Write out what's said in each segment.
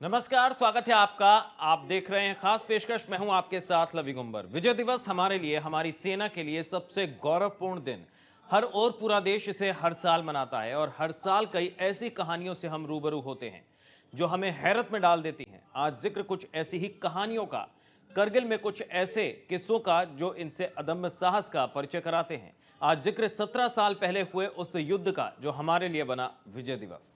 नमस्कार, स्वागत है आपका। आप देख रहे हैं खास पेशकश। मैं हूं आपके साथ लवी गुंबर। विजय दिवस हमारे लिए, हमारी सेना के लिए सबसे गौरवपूर्ण दिन। हर ओर पूरा देश इसे हर साल मनाता है और हर साल कई ऐसी कहानियों से हम रूबरू होते हैं जो हमें हैरत में डाल देती हैं। आज जिक्र कुछ ऐसी ही कहानियों का, करगिल में कुछ ऐसे किस्सों का जो इनसे अदम्य साहस का परिचय कराते हैं। आज जिक्र 17 साल पहले हुए उस युद्ध का जो हमारे लिए बना विजय दिवस।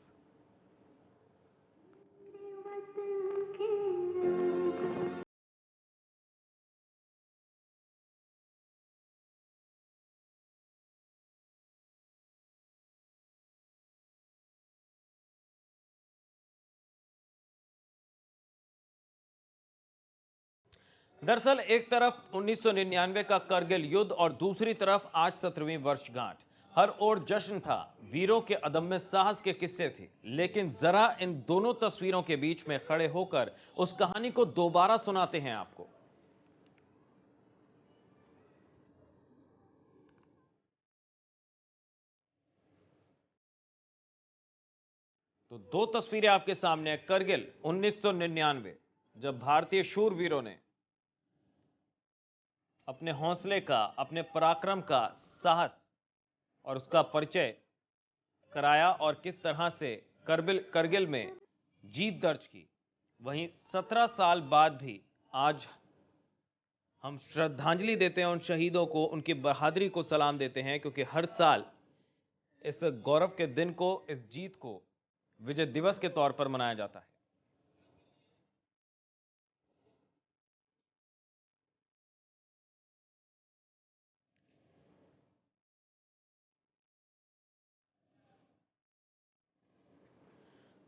दरअसल एक तरफ 1999 का करगिल युद्ध और दूसरी तरफ आज 17वीं वर्षगांठ। हर ओर जश्न था, वीरों के अदम्य साहस के किस्से थे। लेकिन जरा इन दोनों तस्वीरों के बीच में खड़े होकर उस कहानी को दोबारा सुनाते हैं आपको। तो दो तस्वीरें आपके सामने हैं। करगिल 1999, जब भारतीय शूरवीरों ने अपने हौसले का, अपने पराक्रम का, साहस और उसका परिचय कराया और किस तरह से करगिल में जीत दर्ज की। वहीं 17 साल बाद भी आज हम श्रद्धांजलि देते हैं उन शहीदों को, उनकी बहादुरी को सलाम देते हैं, क्योंकि हर साल इस गौरव के दिन को, इस जीत को विजय दिवस के तौर पर मनाया जाता है।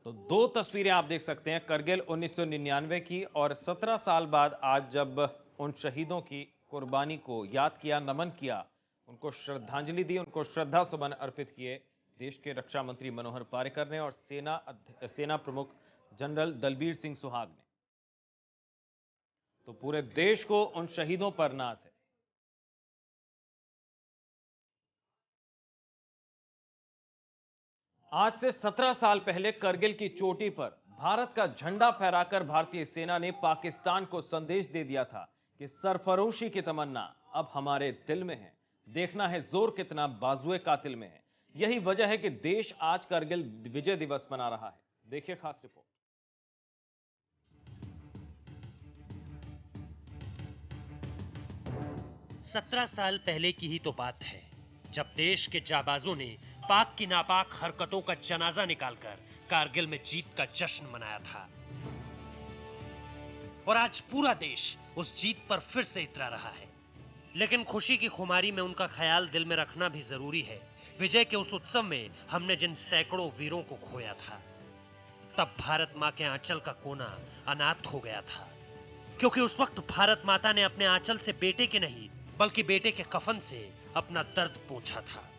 तो दो तस्वीरें आप देख सकते हैं, करगिल 1999 की और 17 साल बाद आज जब उन शहीदों की कुर्बानी को याद किया, नमन किया, उनको श्रद्धांजलि दी, उनको श्रद्धा सुमन अर्पित किए देश के रक्षा मंत्री मनोहर पार्रिकर ने और सेना प्रमुख जनरल दलबीर सिंह सुहाग ने। तो पूरे देश को उन शहीदों पर नाज है। आज से 17 साल पहले करगिल की चोटी पर भारत का झंडा फहराकर भारतीय सेना ने पाकिस्तान को संदेश दे दिया था कि सरफरोशी की तमन्ना अब हमारे दिल में है, देखना है जोर कितना बाजुए कातिल में है। यही वजह है कि देश आज करगिल विजय दिवस मना रहा है। देखिए खास रिपोर्ट। 17 साल पहले की ही तो बात है जब देश के जाबाजों ने पाक की नापाक हरकतों का जनाजा निकालकर कारगिल में जीत का जश्न मनाया था। और आज पूरा देश उस जीत पर फिर से इतरा रहा है। लेकिन खुशी की खुमारी में उनका ख्याल दिल में रखना भी जरूरी है। विजय के उस उत्सव में हमने जिन सैकड़ों वीरों को खोया था, तब भारत मां के आंचल का कोना अनाथ हो गया था, क्योंकि उस वक्त भारत माता ने अपने आंचल से बेटे के नहीं बल्कि बेटे के कफन से अपना दर्द पोंछा था।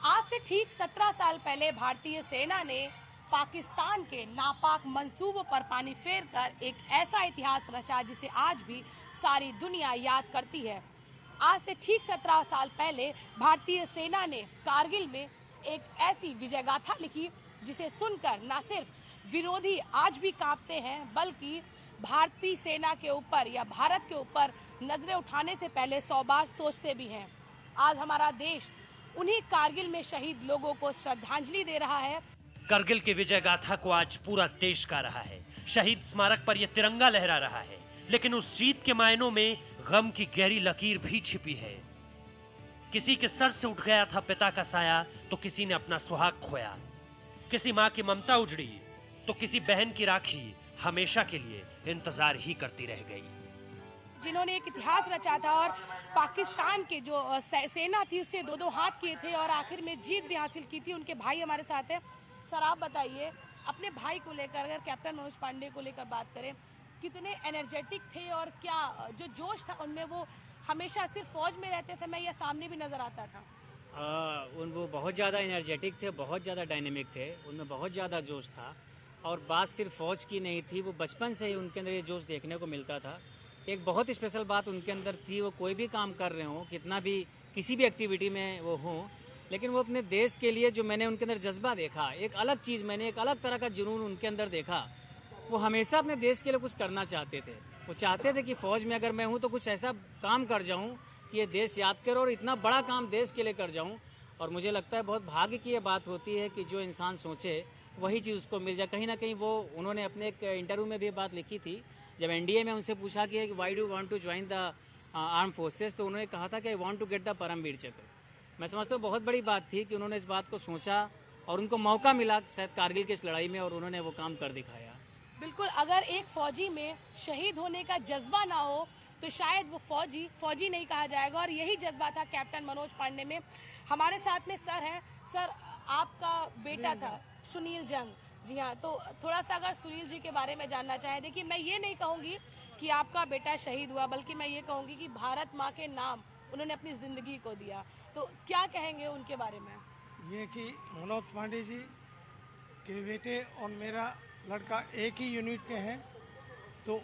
आज से ठीक 17 साल पहले भारतीय सेना ने पाकिस्तान के नापाक मंसूबों पर पानी फेरकर एक ऐसा इतिहास रचा जिसे आज भी सारी दुनिया याद करती है। आज से ठीक 17 साल पहले भारतीय सेना ने कारगिल में एक ऐसी विजय गाथा लिखी जिसे सुनकर न सिर्फ विरोधी आज भी कांपते हैं, बल्कि भारतीय सेना के ऊपर या भारत के ऊपर नजरें उठाने से पहले 100 बार सोचते भी हैं। आज हमारा देश उन्हीं कारगिल में शहीद लोगों को श्रद्धांजलि दे रहा है। करगिल की विजय गाथा को आज पूरा देश गा रहा है। शहीद स्मारक पर यह तिरंगा लहरा रहा है, लेकिन उस जीत के मायनों में गम की गहरी लकीर भी छिपी है। किसी के सर से उठ गया था पिता का साया, तो किसी ने अपना सुहाग खोया। किसी मां की ममता उजड़ी, तो किसी बहन की राखी हमेशा के लिए इंतजार ही करती रह गई। जिन्होंने एक इतिहास रचा था और पाकिस्तान के जो सेना थी उससे दो दो हाथ किए थे और आखिर में जीत भी हासिल की थी, उनके भाई हमारे साथ हैं। सर आप बताइए, अपने भाई को लेकर, अगर कैप्टन मनोज पांडे को लेकर बात करें, कितने एनर्जेटिक थे और क्या जो जोश था उनमें, वो हमेशा सिर्फ फौज में रहते समय या सामने भी नजर आता था? उन वो बहुत ज़्यादा एनर्जेटिक थे, बहुत ज़्यादा डायनेमिक थे, उनमें बहुत ज़्यादा जोश था। और बात सिर्फ फ़ौज की नहीं थी, वो बचपन से ही उनके अंदर ये जोश देखने को मिलता था। एक बहुत स्पेशल बात उनके अंदर थी, वो कोई भी काम कर रहे हों, कितना भी किसी भी एक्टिविटी में वो हों, लेकिन वो अपने देश के लिए जो मैंने उनके अंदर जज्बा देखा, एक अलग चीज़, मैंने एक अलग तरह का जुनून उनके अंदर देखा, वो हमेशा अपने देश के लिए कुछ करना चाहते थे। वो चाहते थे कि फौज में अगर मैं हूँ तो कुछ ऐसा काम कर जाऊँ कि ये देश याद करे और इतना बड़ा काम देश के लिए कर जाऊँ। और मुझे लगता है बहुत भाग्य की ये बात होती है कि जो इंसान सोचे वही चीज़ उसको मिल जाए। कहीं ना कहीं वो उन्होंने अपने एक इंटरव्यू में भी बात लिखी थी, जब एनडीए में उनसे पूछा कि why do want to join the arm forces, तो उन्होंने कहा था कि I want to get the Param Vir Chakra. मैं समझता हूँ बहुत बड़ी बात थी कि उन्होंने इस बात को सोचा और उनको मौका मिला शायद कारगिल की इस लड़ाई में, और उन्होंने वो काम कर दिखाया। बिल्कुल, अगर एक फौजी में शहीद होने का जज्बा ना हो तो शायद वो फौजी नहीं कहा जाएगा, और यही जज्बा था कैप्टन मनोज पांडे में। हमारे साथ में सर हैं। सर, आपका बेटा था सुनील जंग, जी हाँ, तो थोड़ा सा अगर सुनील जी के बारे में जानना चाहें। देखिए, मैं ये नहीं कहूँगी कि आपका बेटा शहीद हुआ, बल्कि मैं ये कहूँगी कि भारत माँ के नाम उन्होंने अपनी जिंदगी को दिया, तो क्या कहेंगे उनके बारे में? ये कि मनोज पांडे जी के बेटे और मेरा लड़का एक ही यूनिट के हैं, तो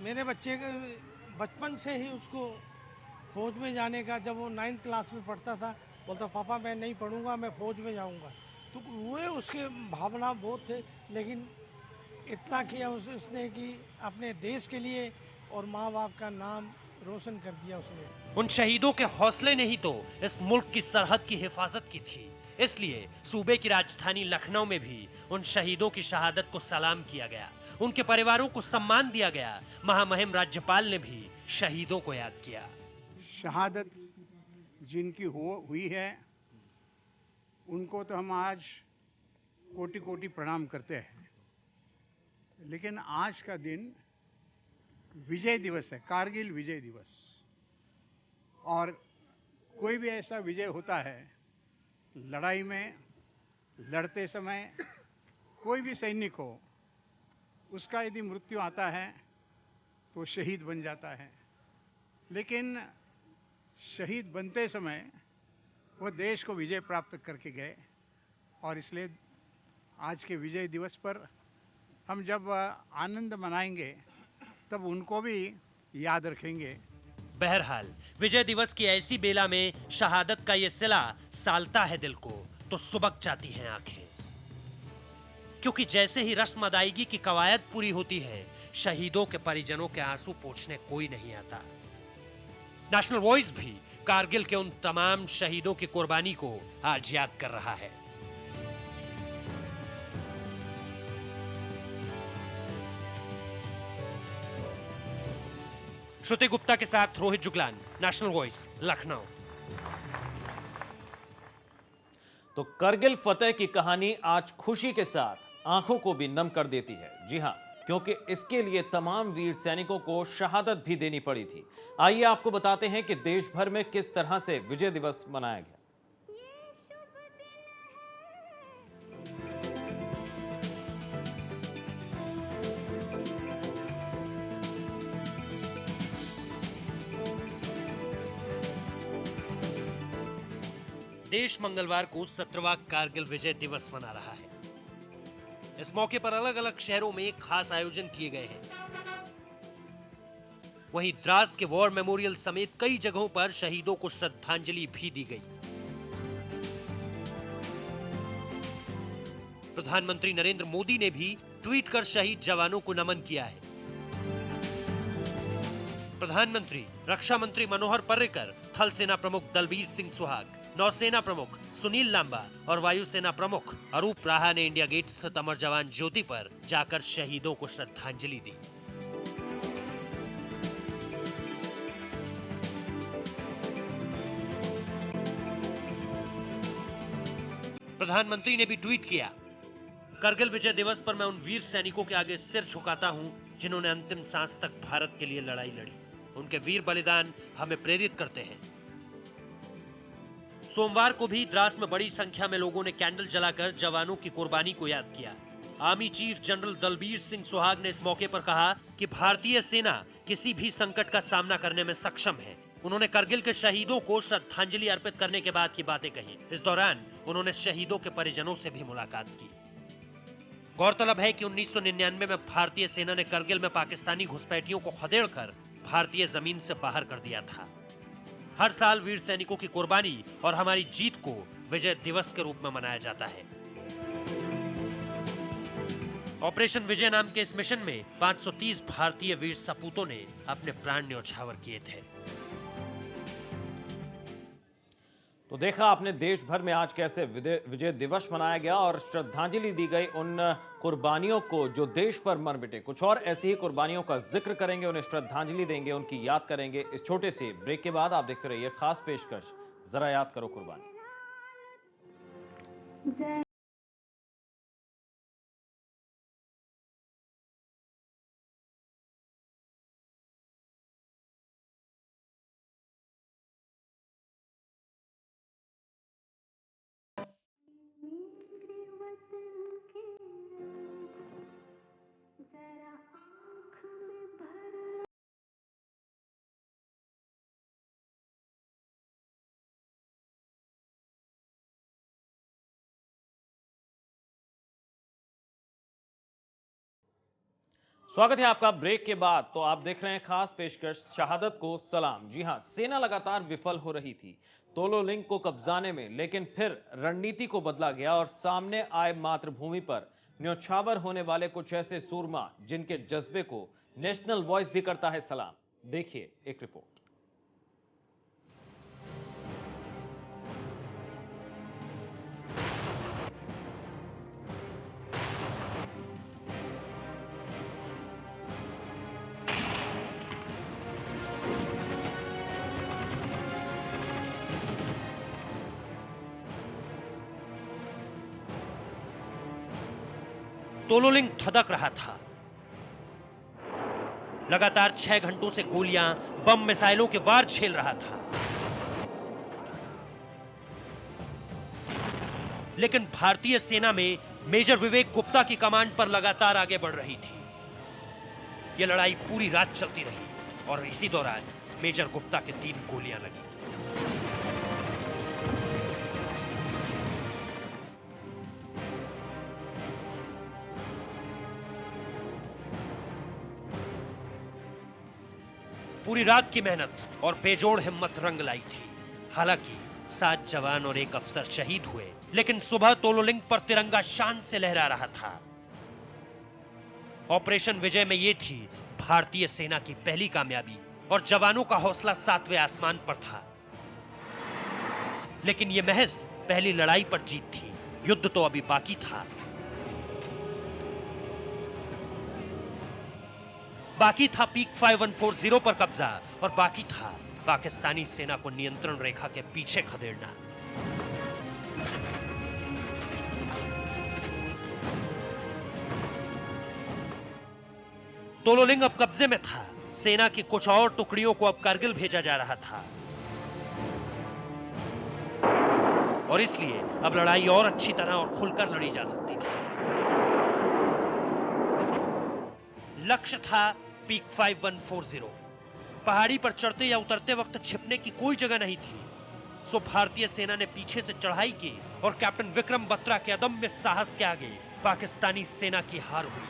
मेरे बच्चे के बचपन से ही उसको फौज में जाने का, जब वो 9th क्लास में पढ़ता था, बोलता पापा मैं नहीं पढ़ूंगा, मैं फौज में जाऊंगा। तो वो उसके भावना बहुत थे, लेकिन इतना किया उसने कि अपने देश के लिए और माँ बाप का नाम रोशन कर दिया उसने। उन शहीदों के हौसले ने ही तो इस मुल्क की सरहद की हिफाजत की थी। इसलिए सूबे की राजधानी लखनऊ में भी उन शहीदों की शहादत को सलाम किया गया, उनके परिवारों को सम्मान दिया गया। महामहिम राज्यपाल ने भी शहीदों को याद किया। शहादत जिनकी हुई है उनको तो हम आज कोटि कोटि प्रणाम करते हैं, लेकिन आज का दिन विजय दिवस है, कारगिल विजय दिवस। और कोई भी ऐसा विजय होता है, लड़ाई में लड़ते समय कोई भी सैनिक हो, उसका यदि मृत्यु आता है तो शहीद बन जाता है। लेकिन शहीद बनते समय वो देश को विजय प्राप्त करके गए, और इसलिए आज के विजय दिवस पर हम जब आनंद मनाएंगे तब उनको भी याद रखेंगे। बहरहाल विजय दिवस की ऐसी बेला में शहादत का ये सिला सालता है दिल को तो सुबक जाती हैं आंखें, क्योंकि जैसे ही रस्म अदायगी की कवायद पूरी होती है, शहीदों के परिजनों के आंसू पोंछने कोई नहीं आता। नेशनल वॉइस भी कारगिल के उन तमाम शहीदों की कुर्बानी को आज याद कर रहा है। श्रुति गुप्ता के साथ रोहित जुगलान, नेशनल वॉइस, लखनऊ। तो करगिल फतेह की कहानी आज खुशी के साथ आंखों को भी नम कर देती है। जी हां, क्योंकि इसके लिए तमाम वीर सैनिकों को शहादत भी देनी पड़ी थी। आइए आपको बताते हैं कि देश भर में किस तरह से विजय दिवस मनाया गया। देश मंगलवार को 17वां कारगिल विजय दिवस मना रहा है। इस मौके पर अलग अलग शहरों में खास आयोजन किए गए हैं। वहीं द्रास के वॉर मेमोरियल समेत कई जगहों पर शहीदों को श्रद्धांजलि भी दी गई। प्रधानमंत्री नरेंद्र मोदी ने भी ट्वीट कर शहीद जवानों को नमन किया है। प्रधानमंत्री, रक्षा मंत्री मनोहर पर्रिकर, थल सेना प्रमुख दलबीर सिंह सुहाग, नौसेना प्रमुख सुनील लांबा और वायुसेना प्रमुख अरूप राहा ने इंडिया गेट स्थित अमर जवान ज्योति पर जाकर शहीदों को श्रद्धांजलि दी। प्रधानमंत्री ने भी ट्वीट किया, करगिल विजय दिवस पर मैं उन वीर सैनिकों के आगे सिर झुकाता हूं जिन्होंने अंतिम सांस तक भारत के लिए लड़ाई लड़ी। उनके वीर बलिदान हमें प्रेरित करते हैं। सोमवार को भी द्रास में बड़ी संख्या में लोगों ने कैंडल जलाकर जवानों की कुर्बानी को याद किया। Army chief general Dalbir Singh Suhag ने इस मौके पर कहा कि भारतीय सेना किसी भी संकट का सामना करने में सक्षम है। उन्होंने करगिल के शहीदों को श्रद्धांजलि अर्पित करने के बाद की बातें कही। इस दौरान उन्होंने शहीदों के परिजनों से भी मुलाकात की। गौरतलब है कि 1999 में भारतीय सेना ने करगिल में पाकिस्तानी घुसपैठियों को खदेड़कर भारतीय जमीन से बाहर कर दिया था। हर साल वीर सैनिकों की कुर्बानी और हमारी जीत को विजय दिवस के रूप में मनाया जाता है। ऑपरेशन विजय नाम के इस मिशन में 530 भारतीय वीर सपूतों ने अपने प्राण न्यौछावर किए थे। तो देखा आपने देश भर में आज कैसे विजय दिवस मनाया गया और श्रद्धांजलि दी गई उन कुर्बानियों को जो देश पर मर मिटे। कुछ और ऐसी ही कुर्बानियों का जिक्र करेंगे, उन्हें श्रद्धांजलि देंगे, उनकी याद करेंगे। इस छोटे से ब्रेक के बाद आप देखते रहिए खास पेशकश, जरा याद करो कुर्बानी। स्वागत है आपका ब्रेक के बाद। तो आप देख रहे हैं खास पेशकश, शहादत को सलाम। जी हां, सेना लगातार विफल हो रही थी तोलोलिंग को कब्जाने में, लेकिन फिर रणनीति को बदला गया और सामने आए मातृभूमि पर न्यौछावर होने वाले कुछ ऐसे सूरमा जिनके जज्बे को नेशनल वॉइस भी करता है सलाम। देखिए एक रिपोर्ट। तोलोलिंग धधक रहा था। लगातार 6 घंटों से गोलियां, बम, मिसाइलों के वार झेल रहा था, लेकिन भारतीय सेना में मेजर विवेक गुप्ता की कमांड पर लगातार आगे बढ़ रही थी। यह लड़ाई पूरी रात चलती रही और इसी दौरान मेजर गुप्ता के 3 गोलियां लगी। पूरी रात की मेहनत और बेजोड़ हिम्मत रंग लाई थी। हालांकि 7 जवान और 1 अफसर शहीद हुए, लेकिन सुबह तोलोलिंग पर तिरंगा शान से लहरा रहा था। ऑपरेशन विजय में यह थी भारतीय सेना की पहली कामयाबी और जवानों का हौसला 7वें आसमान पर था। लेकिन यह महज पहली लड़ाई पर जीत थी, युद्ध तो अभी बाकी था। बाकी था पीक 5140 पर कब्जा और बाकी था पाकिस्तानी सेना को नियंत्रण रेखा के पीछे खदेड़ना। तोलोलिंग अब कब्जे में था। सेना की कुछ और टुकड़ियों को अब कारगिल भेजा जा रहा था और इसलिए अब लड़ाई और अच्छी तरह और खुलकर लड़ी जा सकती थी। लक्ष्य था पीक 5140। पहाड़ी पर चढ़ते या उतरते वक्त छिपने की कोई जगह नहीं थी। सो भारतीय सेना ने पीछे से चढ़ाई की और कैप्टन विक्रम बत्रा के अदम्य साहस के आगे पाकिस्तानी सेना की हार हुई।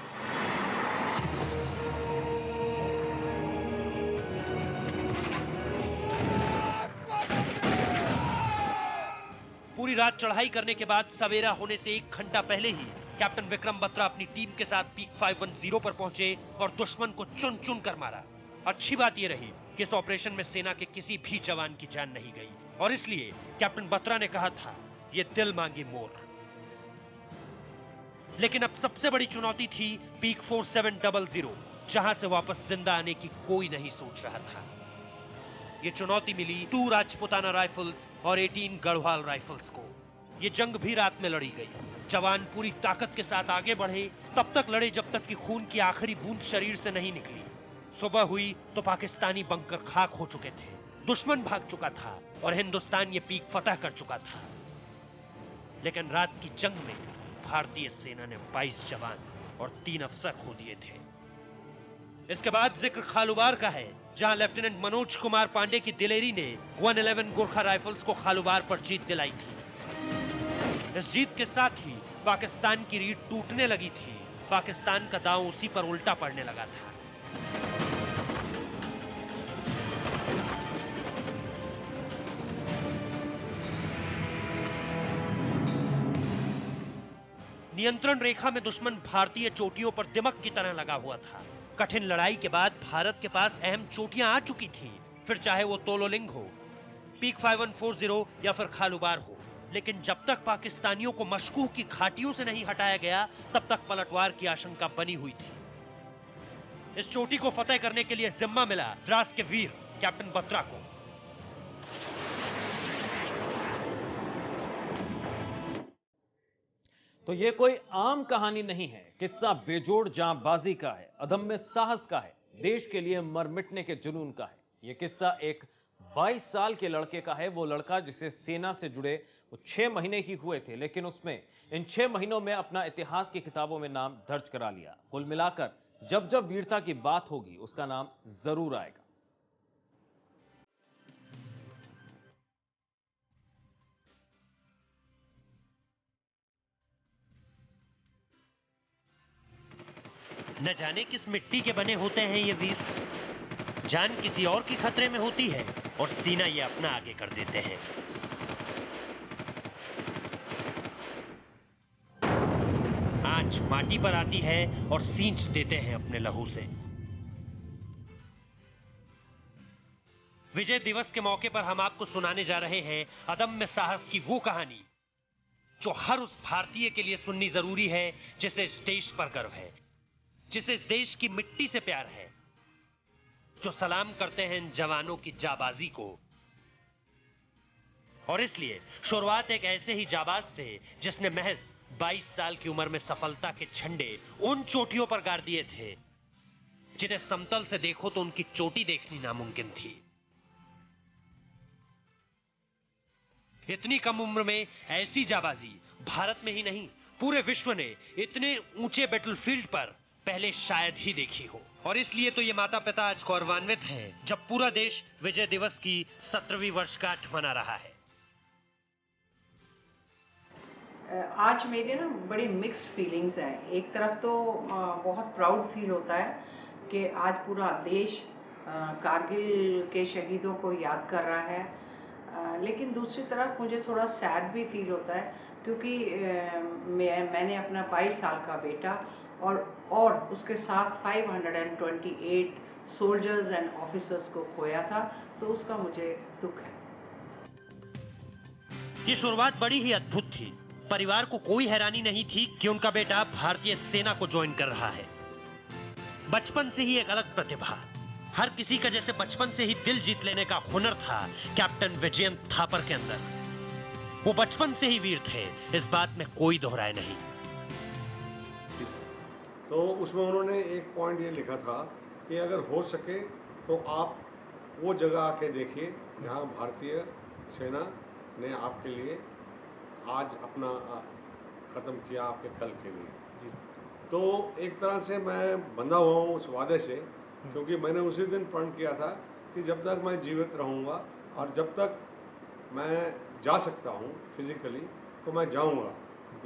पूरी रात चढ़ाई करने के बाद सवेरा होने से 1 घंटा पहले ही कैप्टन विक्रम बत्रा अपनी टीम के साथ पीक 510 पर पहुंचे और दुश्मन को चुन चुन कर मारा। अच्छी बात यह रही कि इस ऑपरेशन में सेना के किसी भी जवान की जान नहीं गई और इसलिए कैप्टन बत्रा ने कहा था, यह दिल मांगी मोर। लेकिन अब सबसे बड़ी चुनौती थी पीक 4700, जहां से वापस जिंदा आने की कोई नहीं सोच रहा था। यह चुनौती मिली 2 राजपुताना राइफल्स और 18 गढ़वाल राइफल्स को। यह जंग भी रात में लड़ी गई। जवान पूरी ताकत के साथ आगे बढ़े, तब तक लड़े जब तक कि खून की आखिरी बूंद शरीर से नहीं निकली। सुबह हुई तो पाकिस्तानी बंकर खाक हो चुके थे, दुश्मन भाग चुका था और हिंदुस्तान ये पीक फतह कर चुका था। लेकिन रात की जंग में भारतीय सेना ने 22 जवान और 3 अफसर खो दिए थे। इसके बाद जिक्र खालूबार का है, जहां लेफ्टिनेंट मनोज कुमार पांडे की दिलेरी ने 111 गोरखा राइफल्स को खालूबार पर जीत दिलाई थी। इस जीत के साथ ही पाकिस्तान की रीढ़ टूटने लगी थी। पाकिस्तान का दांव उसी पर उल्टा पड़ने लगा था। नियंत्रण रेखा में दुश्मन भारतीय चोटियों पर दिमक की तरह लगा हुआ था। कठिन लड़ाई के बाद भारत के पास अहम चोटियां आ चुकी थीं, फिर चाहे वो तोलोलिंग हो, पीक 5140 या फिर खालुबार हो। लेकिन जब तक पाकिस्तानियों को मशकूह की घाटियों से नहीं हटाया गया, तब तक पलटवार की आशंका बनी हुई थी। इस चोटी को फतेह करने के लिए जिम्मा मिला द्रास के वीर कैप्टन बत्रा को। तो ये कोई आम कहानी नहीं है, किस्सा बेजोड़ जांबाजी का है, अदम्य साहस का है, देश के लिए मर मिटने के जुनून का है। ये किस्सा एक 22 साल के लड़के का है, वो लड़का जिसे सेना से जुड़े वो 6 महीने ही हुए थे, लेकिन उसमें इन 6 महीनों में अपना इतिहास की किताबों में नाम दर्ज करा लिया। कुल मिलाकर जब जब वीरता की बात होगी, उसका नाम जरूर आएगा। न जाने किस मिट्टी के बने होते हैं ये वीर। जान किसी और की खतरे में होती है और सीना ये अपना आगे कर देते हैं। आंच माटी पर आती है और सींच देते हैं अपने लहू से। विजय दिवस के मौके पर हम आपको सुनाने जा रहे हैं अदम्य साहस की वो कहानी जो हर उस भारतीय के लिए सुननी जरूरी है जिसे इस देश पर गर्व है, जिसे इस देश की मिट्टी से प्यार है, जो सलाम करते हैं इन जवानों की जाबाजी को। और इसलिए शुरुआत एक ऐसे ही जाबाज से जिसने महज 22 साल की उम्र में सफलता के झंडे उन चोटियों पर गाड़ दिए थे जिन्हें समतल से देखो तो उनकी चोटी देखनी नामुमकिन थी। इतनी कम उम्र में ऐसी जाबाजी भारत में ही नहीं, पूरे विश्व ने इतने ऊंचे बैटलफील्ड पर पहले शायद ही देखी हो। और इसलिए तो ये माता पिता आज गौरवान्वित हैं जब पूरा देश विजय दिवस की 17वीं वर्षगांठ मना रहा है। आज मेरे ना बड़ी मिक्स्ड फीलिंग्स हैं। एक तरफ तो बहुत प्राउड फील होता है कि आज पूरा देश कारगिल के शहीदों को याद कर रहा है, लेकिन दूसरी तरफ मुझे थोड़ा सैड भी फील होता है क्योंकि मैंने अपना 22 साल का बेटा और उसके साथ 528 सोल्जर्स एंड ऑफिसर्स को खोया था, तो उसका मुझे दुख है। ये शुरुआत बड़ी ही अद्भुत थी। परिवार को कोई हैरानी नहीं थी कि उनका बेटा भारतीय सेना को ज्वाइन कर रहा है। बचपन से ही एक अलग प्रतिभा, हर किसी का जैसे बचपन से ही दिल जीत लेने का हुनर था कैप्टन विजयंत थापर के अंदर। वो बचपन से ही वीर थे, इस बात में कोई दोहराए नहीं। तो उसमें उन्होंने एक पॉइंट ये लिखा था कि अगर हो सके तो आप वो जगह आके देखिए जहां भारतीय सेना ने आपके लिए आज अपना ख़त्म किया, आपके कल के लिए। तो एक तरह से मैं बंधा हुआ हूँ उस वादे से, क्योंकि मैंने उसी दिन प्रण किया था कि जब तक मैं जीवित रहूँगा और जब तक मैं जा सकता हूँ फिजिकली तो मैं जाऊँगा।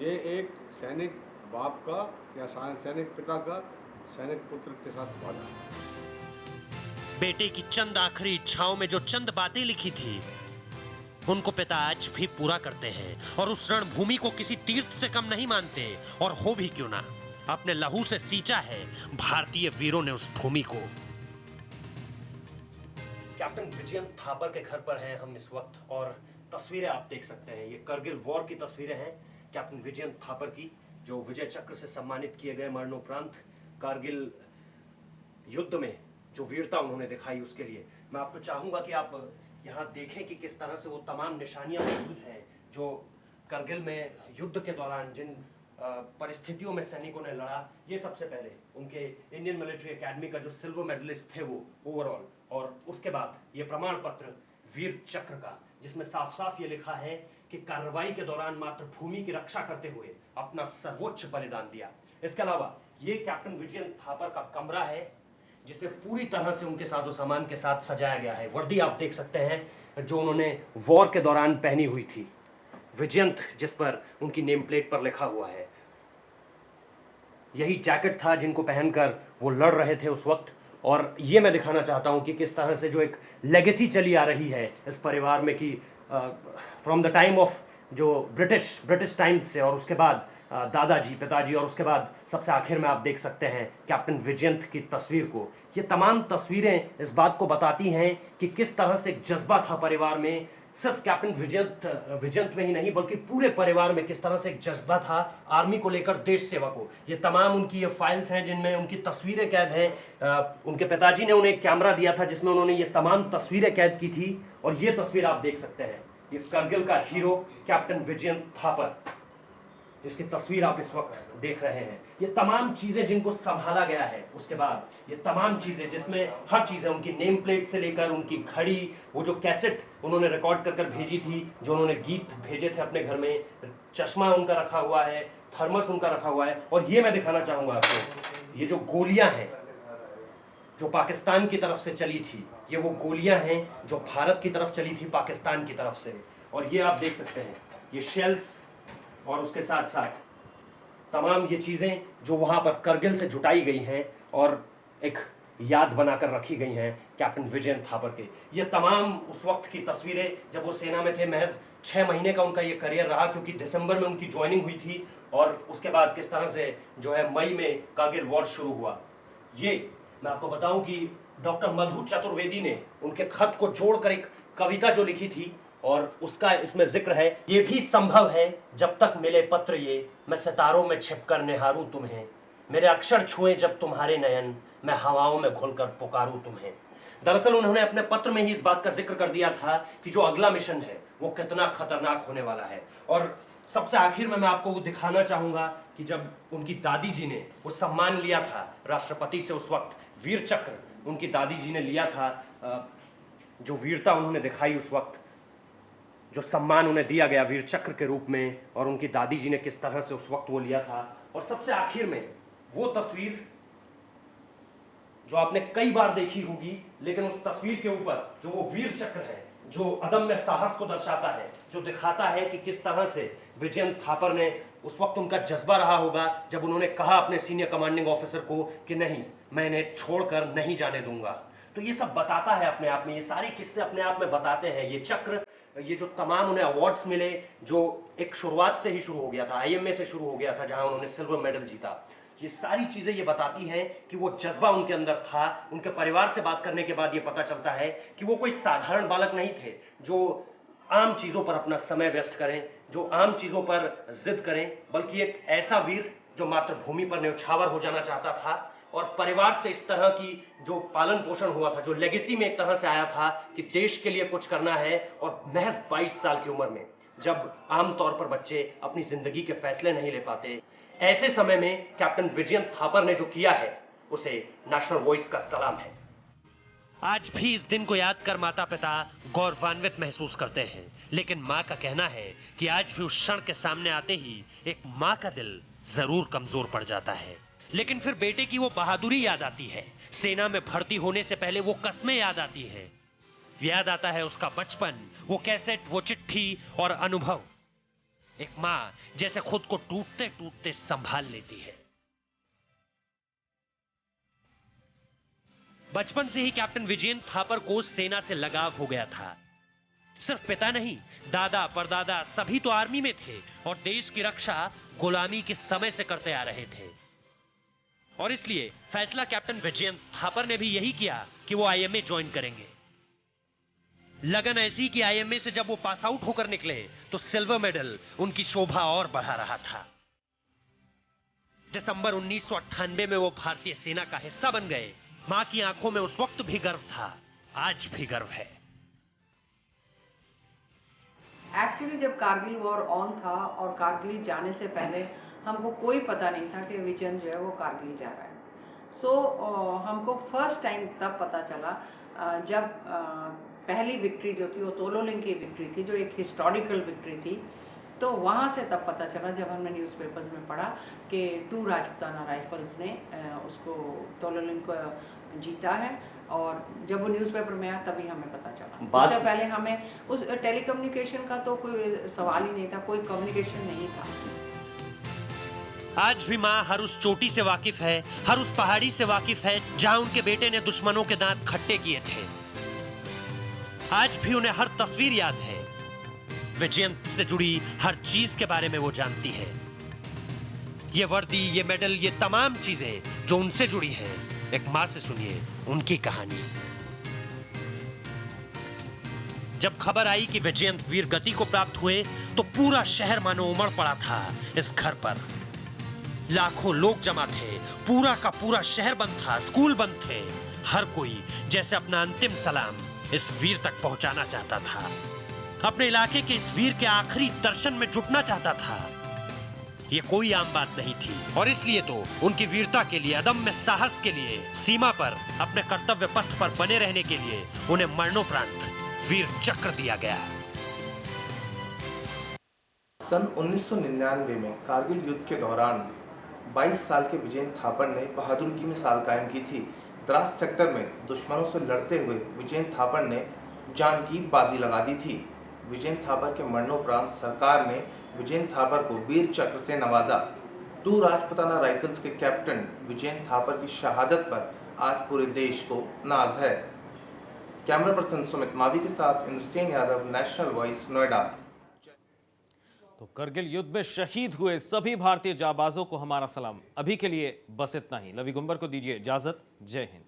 ये एक सैनिक बाप का या सैनिक पिता का सैनिक पुत्र के साथ वादा है। बेटे की चंद आखिरी इच्छाओं में जो चंद बातें लिखी थी उनको पिता आज भी पूरा करते हैं और उस रणभूमि को किसी तीर्थ से कम नहीं मानते। और हो भी क्यों ना, अपने लहू से सींचा है भारतीय वीरों ने उस भूमि को। कैप्टन विजयंत थापर के घर पर हैं हम इस वक्त और तस्वीरें आप देख सकते हैं। ये करगिल वॉर की तस्वीरें हैं कैप्टन विजयंत थापर की, जो विजय चक्र से सम्मानित किए गए मरणोपरांत कारगिल युद्ध में जो वीरता उन्होंने दिखाई उसके लिए। मैं आपको चाहूंगा कि आप यहाँ देखें कि किस तरह से वो तमाम निशानियां मौजूद हैं जो करगिल में युद्ध के दौरान जिन परिस्थितियों में सैनिकों ने लड़ा। ये सबसे पहले उनके इंडियन मिलिट्री एकेडमी का जो सिल्वर मेडलिस्ट थे वो ओवरऑल, और उसके बाद ये प्रमाण पत्र वीर चक्र का, जिसमें साफ साफ ये लिखा है कि कार्रवाई के दौरान मातृभूमि की रक्षा करते हुए अपना सर्वोच्च बलिदान दिया। इसके अलावा ये कैप्टन विजयंत थापर का कमरा है जिसे पूरी तरह से उनके साजो सामान के साथ सजाया गया है। वर्दी आप देख सकते हैं जो उन्होंने वॉर के दौरान पहनी हुई थी, विजयंत जिस पर उनकी नेम प्लेट पर लिखा हुआ है। यही जैकेट था जिनको पहनकर वो लड़ रहे थे उस वक्त। और ये मैं दिखाना चाहता हूं कि किस तरह से जो एक लेगेसी चली आ रही है इस परिवार में कि फ्रॉम द टाइम ऑफ जो ब्रिटिश टाइम्स से और उसके बाद दादाजी, पिताजी, और उसके बाद सबसे आखिर में आप देख सकते हैं कैप्टन विजयंत की तस्वीर को। ये तमाम तस्वीरें इस बात को बताती हैं कि किस तरह से एक जज्बा था परिवार में, सिर्फ कैप्टन विजयंत में ही नहीं बल्कि पूरे परिवार में किस तरह से एक जज्बा था आर्मी को लेकर, देश सेवा को। ये तमाम उनकी ये फाइल्स हैं जिनमें उनकी तस्वीरें कैद हैं। उनके पिताजी ने उन्हें एक कैमरा दिया था जिसमें उन्होंने ये तमाम तस्वीरें कैद की थी, और ये तस्वीर आप देख सकते हैं, ये करगिल का हीरो कैप्टन विजयंत थापर, जिसकी तस्वीर आप इस वक्त देख रहे हैं। ये तमाम चीजें जिनको संभाला गया है, उसके बाद ये तमाम चीजें जिसमें हर चीजें, उनकी नेम प्लेट से लेकर उनकी घड़ी, वो जो कैसेट उन्होंने रिकॉर्ड कर भेजी थी, जो उन्होंने गीत भेजे थे अपने घर में, चश्मा उनका रखा हुआ है, थर्मस उनका रखा हुआ है। और ये मैं दिखाना चाहूंगा आपको, ये जो गोलियां हैं जो पाकिस्तान की तरफ से चली थी, ये वो गोलियां हैं जो भारत की तरफ चली थी पाकिस्तान की तरफ से। और ये आप देख सकते हैं, ये शेल्स, और उसके साथ साथ तमाम ये चीज़ें जो वहाँ पर करगिल से जुटाई गई हैं और एक याद बनाकर रखी गई हैं कैप्टन विजयंत थापर के। ये तमाम उस वक्त की तस्वीरें जब वो सेना में थे। महज 6 महीने का उनका ये करियर रहा, क्योंकि दिसंबर में उनकी ज्वाइनिंग हुई थी और उसके बाद किस तरह से जो है मई में कारगिल वॉर शुरू हुआ। ये मैं आपको बताऊं कि डॉक्टर मधु चतुर्वेदी ने उनके खत को जोड़कर एक कविता जो लिखी थी, और उसका इसमें जिक्र है, ये भी संभव है जब तक मिले पत्र ये, मैं सितारों में छिपकर निहारूं तुम्हें, मेरे अक्षर छुएं जब तुम्हारे नयन, मैं हवाओं में घुलकर पुकारूं तुम्हें। दरअसल उन्होंने अपने पत्र में ही इस बात का जिक्र कर दिया था कि जो अगला मिशन है वो कितना खतरनाक होने वाला है। और सबसे आखिर में मैं आपको वो दिखाना चाहूंगा कि जब उनकी दादी जी ने वो सम्मान लिया था राष्ट्रपति से, उस वक्त वीर चक्र उनकी दादी जी ने लिया था, जो वीरता उन्होंने दिखाई उस वक्त, जो सम्मान उन्हें दिया गया वीर चक्र के रूप में, और उनकी दादी जी ने किस तरह से उस वक्त वो लिया था। और सबसे आखिर में वो तस्वीर जो आपने कई बार देखी होगी, लेकिन उस तस्वीर के ऊपर जो वो वीर चक्र है, जो अदम्य साहस को दर्शाता है, जो दिखाता है कि किस तरह से विजयंत थापर ने, उस वक्त उनका जज्बा रहा होगा जब उन्होंने कहा अपने सीनियर कमांडिंग ऑफिसर को कि नहीं, मैं इन्हें छोड़कर नहीं जाने दूंगा। तो ये सब बताता है अपने आप में, ये सारे किस्से अपने आप में बताते हैं। ये चक्र, ये जो तमाम उन्हें अवार्ड्स मिले, जो एक शुरुआत से ही शुरू हो गया था, IMA से शुरू हो गया था जहां उन्होंने सिल्वर मेडल जीता, ये सारी चीजें ये बताती हैं कि वो जज्बा उनके अंदर था। उनके परिवार से बात करने के बाद ये पता चलता है कि वो कोई साधारण बालक नहीं थे जो आम चीजों पर अपना समय व्यस्त करें, जो आम चीजों पर जिद करें, बल्कि एक ऐसा वीर जो मातृभूमि पर न्यौछावर हो जाना चाहता था और परिवार से इस तरह की जो पालन पोषण हुआ था, जो लेगेसी में एक तरह से आया था कि देश के लिए कुछ करना है। और महज 22 साल की उम्र में, जब आमतौर पर बच्चे अपनी जिंदगी के फैसले नहीं ले पाते, ऐसे समय में कैप्टन विजयंत थापर ने जो किया है उसे नेशनल वॉइस का सलाम है। आज भी इस दिन को याद कर माता पिता गौरवान्वित महसूस करते हैं, लेकिन मां का कहना है कि आज भी उस क्षण के सामने आते ही एक मां का दिल जरूर कमजोर पड़ जाता है। लेकिन फिर बेटे की वो बहादुरी याद आती है, सेना में भर्ती होने से पहले वो कस्में याद आती है, याद आता है उसका बचपन, वो कैसेट, वो चिट्ठी और अनुभव। एक मां जैसे खुद को टूटते टूटते संभाल लेती है। बचपन से ही कैप्टन विजयंत थापर को सेना से लगाव हो गया था। सिर्फ पिता नहीं, दादा परदादा सभी तो आर्मी में थे और देश की रक्षा गुलामी के समय से करते आ रहे थे। और इसलिए फैसला कैप्टन विजयंत थापर ने भी यही किया कि वो IMA ज्वाइन करेंगे। लगन ऐसी कि IMA से जब वो पास आउट होकर निकले तो सिल्वर मेडल उनकी शोभा और बढ़ा रहा था। दिसंबर 1998 में वो भारतीय सेना का हिस्सा बन गए। मां की आंखों में उस वक्त भी गर्व था, आज भी गर्व है। एक्चुअली जब कारगिल वॉर ऑन था और कारगिल जाने से पहले हमको कोई पता नहीं था कि विजयंत जो है वो कारगिल जा रहा है। हमको फर्स्ट टाइम तब पता चला जब पहली विक्ट्री जो थी वो तोलोलिंग की विक्ट्री थी, जो एक हिस्टोरिकल विक्ट्री थी। तो वहाँ से तब पता चला जब हमने न्यूज़पेपर्स में पढ़ा कि 2 राजपूताना राइफल्स ने उसको तोलोलिंग को जीता है। और जब वो न्यूज़पेपर में आया तभी हमें पता चला। उससे पहले हमें उस टेलीकम्युनिकेशन का तो कोई सवाल ही नहीं था, कोई कम्युनिकेशन नहीं था। आज भी मां हर उस चोटी से वाकिफ है, हर उस पहाड़ी से वाकिफ है जहां उनके बेटे ने दुश्मनों के दांत खट्टे किए थे। आज भी उन्हें हर तस्वीर याद है, विजयंत से जुड़ी हर चीज के बारे में वो जानती है। ये वर्दी, ये मेडल, ये तमाम चीजें जो उनसे जुड़ी हैं, एक मां से सुनिए उनकी कहानी। जब खबर आई कि विजयंत वीर गति को प्राप्त हुए तो पूरा शहर मानो उमड़ पड़ा था इस घर पर। लाखों लोग जमा थे, पूरा का पूरा शहर बंद था, स्कूल बंद थे। हर कोई जैसे अपना अंतिम सलाम इस वीर तक पहुंचाना चाहता था, अपने इलाके के इस वीर के आखिरी दर्शन में जुटना चाहता था। ये कोई आम बात नहीं थी और इसलिए तो उनकी वीरता के लिए, अदम्य साहस के लिए, सीमा पर अपने कर्तव्य पथ पर बने रहने के लिए उन्हें मरणोपरांत वीर चक्र दिया गया। सन 1999 में कारगिल युद्ध के दौरान 22 साल के विजेंद्र थापड़ ने बहादुरी की मिसाल कायम की थी। द्रास सेक्टर में दुश्मनों से लड़ते हुए विजेंद्र थापड़ ने जान की बाजी लगा दी थी। विजेंद्र थापड़ के मरणोपरांत सरकार ने विजेंद्र थापड़ को वीर चक्र से नवाजा। 2 राजपुताना राइफल्स के कैप्टन विजेंद्र थापड़ की शहादत पर आज पूरे देश को नाज है। कैमरा पर्सन सुमित मावी के साथ इंद्रसेन यादव, नेशनल वॉइस, नोएडा। तो करगिल युद्ध में शहीद हुए सभी भारतीय जाबाजों को हमारा सलाम। अभी के लिए बस इतना ही। लवी गुंबर को दीजिए इजाजत। जय हिंद।